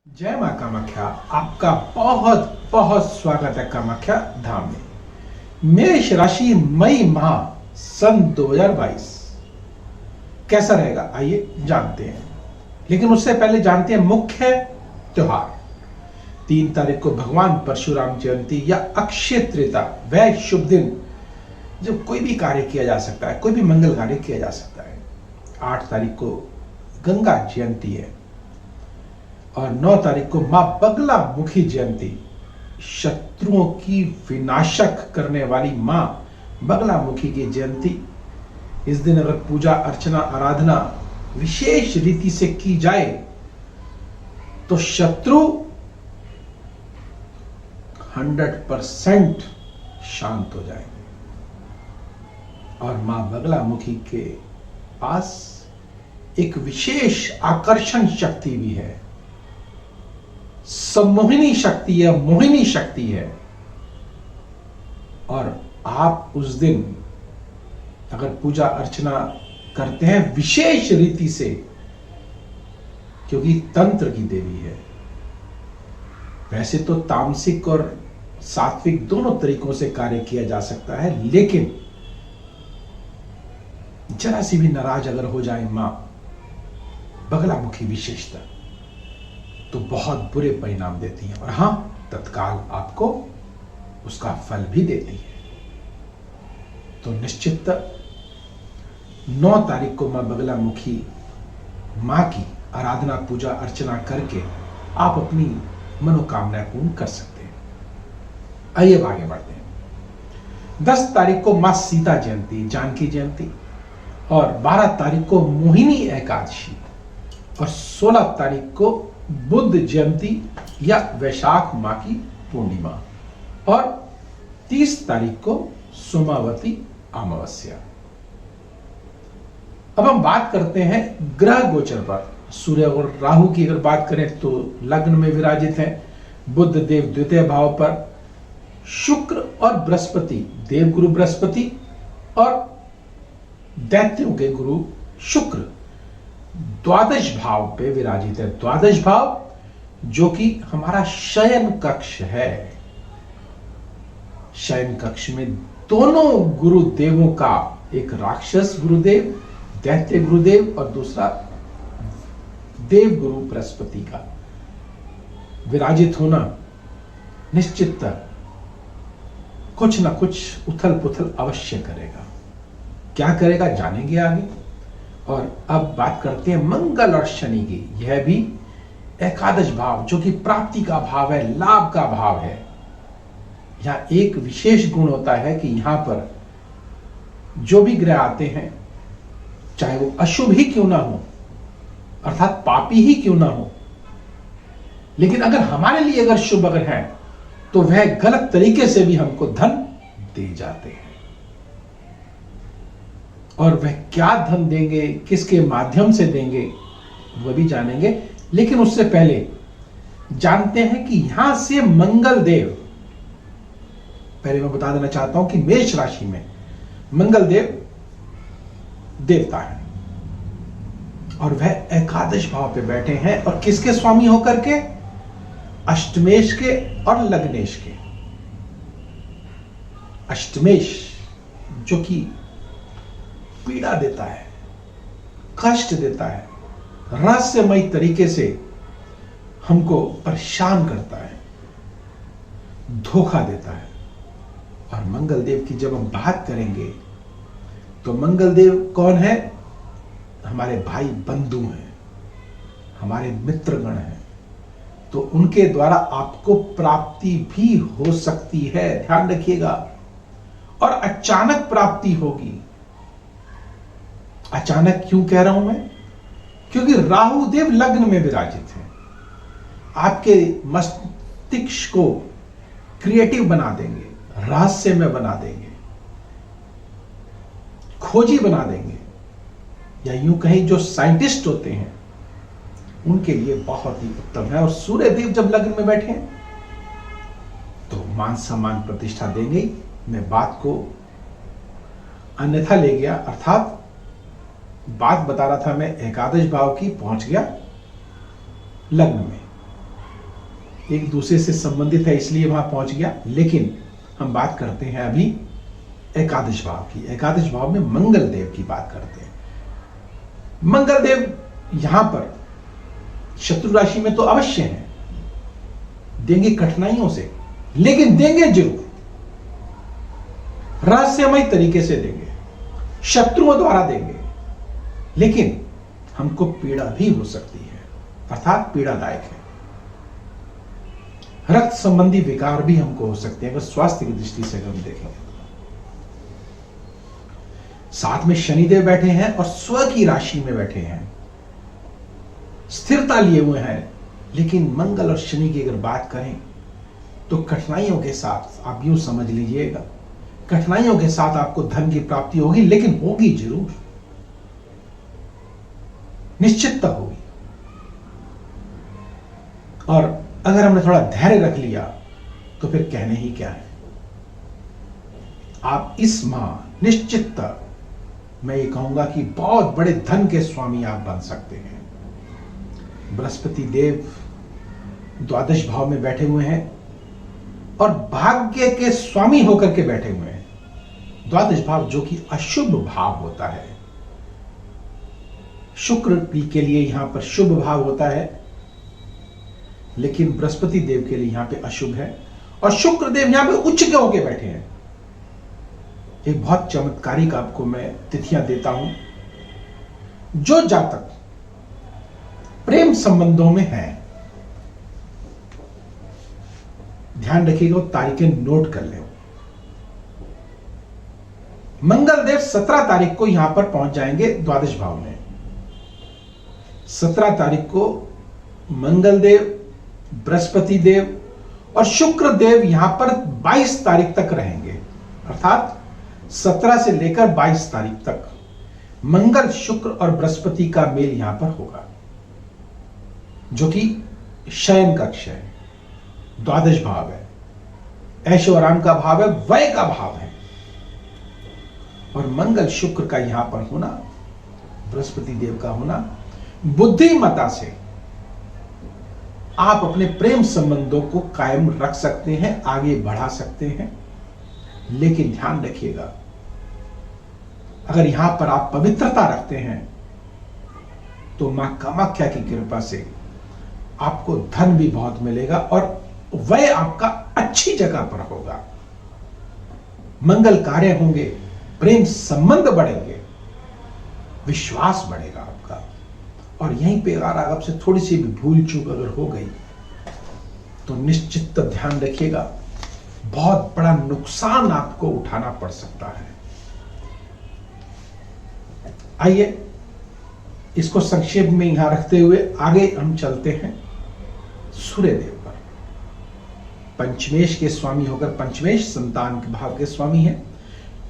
जय मां कामाख्या। आपका बहुत बहुत स्वागत है कामाख्या धाम में। मेष राशि मई माह सन 2022 कैसा रहेगा, आइए जानते हैं। लेकिन उससे पहले जानते हैं मुख्य त्योहार। 3 तारीख को भगवान परशुराम जयंती या अक्षय तृतीया, वह शुभ दिन जब कोई भी कार्य किया जा सकता है, कोई भी मंगल कार्य किया जा सकता है। 8 तारीख को गंगा जयंती है और 9 तारीख को मां बगला मुखी जयंती, शत्रुओं की विनाशक करने वाली मां बगला मुखी की जयंती। इस दिन अगर पूजा अर्चना आराधना विशेष रीति से की जाए तो शत्रु 100% शांत हो जाएंगे। और मां बगला मुखी के पास एक विशेष आकर्षण शक्ति भी है, सम्मोहिनी शक्ति है, मोहिनी शक्ति है। और आप उस दिन अगर पूजा अर्चना करते हैं विशेष रीति से, क्योंकि तंत्र की देवी है। वैसे तो तामसिक और सात्विक दोनों तरीकों से कार्य किया जा सकता है, लेकिन जरा सी भी नाराज अगर हो जाए मां बगला मुखी विशेषता, तो बहुत बुरे परिणाम देती है और हां, तत्काल आपको उसका फल भी देती है। तो निश्चित 9 तारीख को मां बगला मुखी मां की आराधना पूजा अर्चना करके आप अपनी मनोकामना पूर्ण कर सकते हैं। आइए आगे बढ़ते हैं। 10 तारीख को मां सीता जयंती, जानकी जयंती, और 12 तारीख को मोहिनी एकादशी, और 16 तारीख को बुद्ध जयंती या वैशाख माह की पूर्णिमा, और 30 तारीख को सोमावती अमावस्या। अब हम बात करते हैं ग्रह गोचर पर। सूर्य और राहु की अगर बात करें तो लग्न में विराजित है। बुद्ध देव द्वितीय भाव पर, शुक्र और बृहस्पति, देवगुरु बृहस्पति और दैत्यों के गुरु शुक्र द्वादश भाव पे विराजित है। द्वादश भाव जो कि हमारा शयन कक्ष है। शयन कक्ष में दोनों गुरुदेवों का, एक राक्षस गुरुदेव दैत्य गुरुदेव और दूसरा देव गुरु बृहस्पति का विराजित होना निश्चित कुछ ना कुछ उथल पुथल अवश्य करेगा। क्या करेगा जानेंगे आगे। और अब बात करते हैं मंगल और शनि की। यह भी एकादश भाव जो कि प्राप्ति का भाव है, लाभ का भाव है। यहां एक विशेष गुण होता है कि यहां पर जो भी ग्रह आते हैं, चाहे वो अशुभ ही क्यों ना हो, अर्थात पापी ही क्यों ना हो, लेकिन अगर हमारे लिए अगर शुभ अगर है तो वह गलत तरीके से भी हमको धन दे जाते हैं। और वह क्या धन देंगे, किसके माध्यम से देंगे, वह भी जानेंगे। लेकिन उससे पहले जानते हैं कि यहां से मंगल देव, पहले मैं बता देना चाहता हूं कि मेष राशि में मंगल देव देवता है और वह एकादश भाव पे बैठे हैं। और किसके स्वामी होकर के? अष्टमेश के और लग्नेश के। अष्टमेश जो कि पीड़ा देता है, कष्ट देता है, रहस्यमय तरीके से हमको परेशान करता है, धोखा देता है। और मंगल देव की जब हम बात करेंगे तो मंगल देव कौन है? हमारे भाई बंधु हैं, हमारे मित्रगण हैं। तो उनके द्वारा आपको प्राप्ति भी हो सकती है, ध्यान रखिएगा। और अचानक प्राप्ति होगी। अचानक क्यों कह रहा हूं मैं? क्योंकि राहु देव लग्न में विराजित है। आपके मस्तिष्क को क्रिएटिव बना देंगे, रहस्य में बना देंगे, खोजी बना देंगे, या यूं कहें जो साइंटिस्ट होते हैं उनके लिए बहुत ही उत्तम है। और सूर्य देव जब लग्न में बैठे हैं तो मान सम्मान प्रतिष्ठा देंगे। मैं बात को अन्यथा ले गया, अर्थात बात बता रहा था मैं एकादश भाव की, पहुंच गया लग्न में। एक दूसरे से संबंधित है इसलिए वहां पहुंच गया। लेकिन हम बात करते हैं अभी एकादश भाव की। एकादश भाव में मंगल देव की बात करते हैं। मंगल देव यहां पर शत्रु राशि में तो अवश्य है, देंगे कठिनाइयों से, लेकिन देंगे जरूर, रहस्यमय तरीके से देंगे, शत्रुओं द्वारा देंगे, लेकिन हमको पीड़ा भी हो सकती है, अर्थात पीड़ादायक है। रक्त संबंधी विकार भी हमको हो सकते हैं अगर स्वास्थ्य की दृष्टि से हम देखेंगे। साथ में शनिदेव बैठे हैं और स्व की राशि में बैठे हैं, स्थिरता लिए हुए हैं। लेकिन मंगल और शनि की अगर बात करें तो कठिनाइयों के साथ, आप यूं समझ लीजिएगा, कठिनाइयों के साथ आपको धन की प्राप्ति होगी, लेकिन होगी जरूर, निश्चितता होगी। और अगर हमने थोड़ा धैर्य रख लिया तो फिर कहने ही क्या है। आप इस माह निश्चितता, मैं ये कहूंगा कि बहुत बड़े धन के स्वामी आप बन सकते हैं। बृहस्पति देव द्वादश भाव में बैठे हुए हैं और भाग्य के स्वामी होकर के बैठे हुए हैं। द्वादश भाव जो कि अशुभ भाव होता है, शुक्र के लिए यहां पर शुभ भाव होता है, लेकिन बृहस्पति देव के लिए यहां पे अशुभ है। और शुक्र देव यहां पे उच्च के होके बैठे हैं। एक बहुत चमत्कारिक आपको मैं तिथियां देता हूं। जो जातक प्रेम संबंधों में है, ध्यान रखिएगा, तारीखें नोट कर लें। मंगल देव 17 तारीख को यहां पर पहुंच जाएंगे द्वादश भाव में। 17 तारीख को मंगल देव, बृहस्पति देव और शुक्र देव यहां पर 22 तारीख तक रहेंगे। अर्थात 17 से लेकर 22 तारीख तक मंगल, शुक्र और बृहस्पति का मेल यहां पर होगा, जो कि शयन कक्ष है, द्वादश भाव है, ऐशो आराम का भाव है, व्यय का भाव है। और मंगल शुक्र का यहां पर होना, बृहस्पति देव का होना, बुद्धिमता से आप अपने प्रेम संबंधों को कायम रख सकते हैं, आगे बढ़ा सकते हैं। लेकिन ध्यान रखिएगा, अगर यहां पर आप पवित्रता रखते हैं तो मां कामाख्या की कृपा से आपको धन भी बहुत मिलेगा और वह आपका अच्छी जगह पर होगा। मंगल कार्य होंगे, प्रेम संबंध बढ़ेंगे, विश्वास बढ़ेगा आपका। और यहीं पे अगर आपसे थोड़ी सी भी भूल चूक अगर हो गई तो निश्चित ध्यान रखिएगा, बहुत बड़ा नुकसान आपको उठाना पड़ सकता है। आइए इसको संक्षेप में यहां रखते हुए आगे हम चलते हैं सूर्यदेव पर। पंचमेश के स्वामी होकर, पंचमेश संतान के भाव के स्वामी हैं,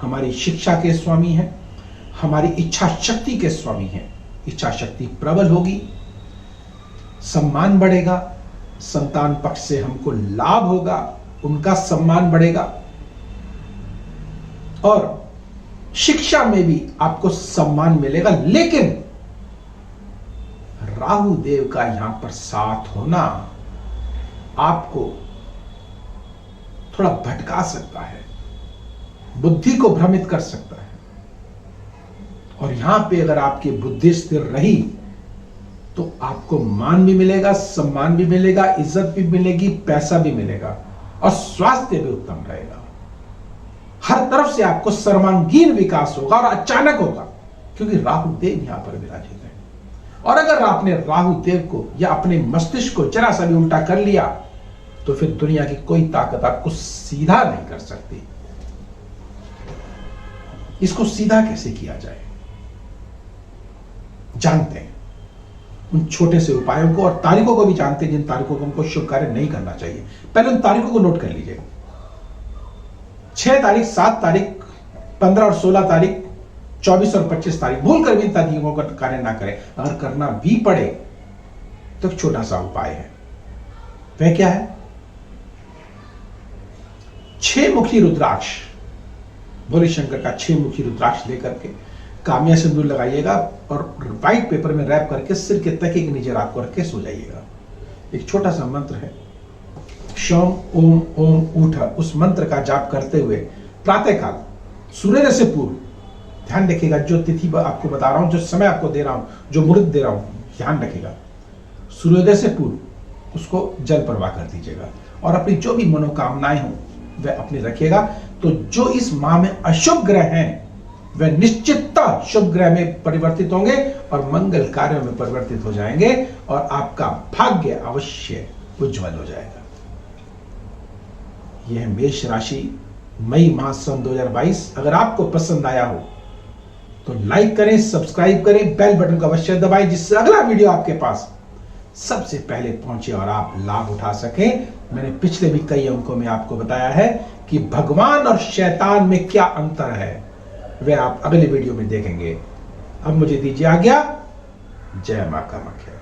हमारी शिक्षा के स्वामी हैं, हमारी इच्छा शक्ति के स्वामी हैं। इच्छा शक्ति प्रबल होगी, सम्मान बढ़ेगा, संतान पक्ष से हमको लाभ होगा, उनका सम्मान बढ़ेगा और शिक्षा में भी आपको सम्मान मिलेगा। लेकिन राहु देव का यहां पर साथ होना आपको थोड़ा भटका सकता है, बुद्धि को भ्रमित कर सकता है। और यहां पे अगर आपकी बुद्धि स्थिर रही तो आपको मान भी मिलेगा, सम्मान भी मिलेगा, इज्जत भी मिलेगी, पैसा भी मिलेगा और स्वास्थ्य भी उत्तम रहेगा। हर तरफ से आपको सर्वांगीण विकास होगा और अचानक होगा, क्योंकि राहु देव यहां पर विराजित है। और अगर आपने राहु देव को या अपने मस्तिष्क को जरा सा भी उल्टा कर लिया तो फिर दुनिया की कोई ताकत आपको सीधा नहीं कर सकती। इसको सीधा कैसे किया जाए जानते हैं, उन छोटे से उपायों को और तारीखों को भी जानते हैं जिन तारीखों को हमको शुभ कार्य नहीं करना चाहिए। पहले उन तारीखों को नोट कर लीजिए। 6 तारीख, 7 तारीख, 15 और 16 तारीख, 24 और 25 तारीख, भूल कर भी इन तारीखों का कार्य ना करें। अगर करना भी पड़े तो एक छोटा सा उपाय है, वह क्या है? 6 मुखी रुद्राक्ष, भोले शंकर का 6 मुखी रुद्राक्ष लेकर के कामिया सिंदूर लगाइएगा और व्हाइट पेपर में रैप करके सिर के तक एक नीचे रात को रख के सो जाइएगा। एक छोटा सा मंत्र है, शोम ओम ओम उठ, उस मंत्र का जाप करते हुए प्रातःकाल सूर्योदय से पूर्व, ध्यान रखिएगा जो तिथि आपको बता रहा हूं, जो समय आपको दे रहा हूं, जो मुहूर्त दे रहा हूं, ध्यान रखिएगा सूर्योदय से पूर्व उसको जल प्रवाह कर दीजिएगा और अपनी जो भी मनोकामनाएं हो वह अपनी रखिएगा। तो जो इस माह में अशुभ ग्रह हैं वह निश्चितता शुभ ग्रह में परिवर्तित होंगे और मंगल कार्यों में परिवर्तित हो जाएंगे और आपका भाग्य अवश्य उज्जवल हो जाएगा। यह है मेष राशि मई माह सन 2022। अगर आपको पसंद आया हो तो लाइक करें, सब्सक्राइब करें, बेल बटन को अवश्य दबाएं जिससे अगला वीडियो आपके पास सबसे पहले पहुंचे और आप लाभ उठा सकें। मैंने पिछले भी कई अंकों में आपको बताया है कि भगवान और शैतान में क्या अंतर है, वह आप अगले वीडियो में देखेंगे। अब मुझे दीजिए आज्ञा। जय मां कामाख्या।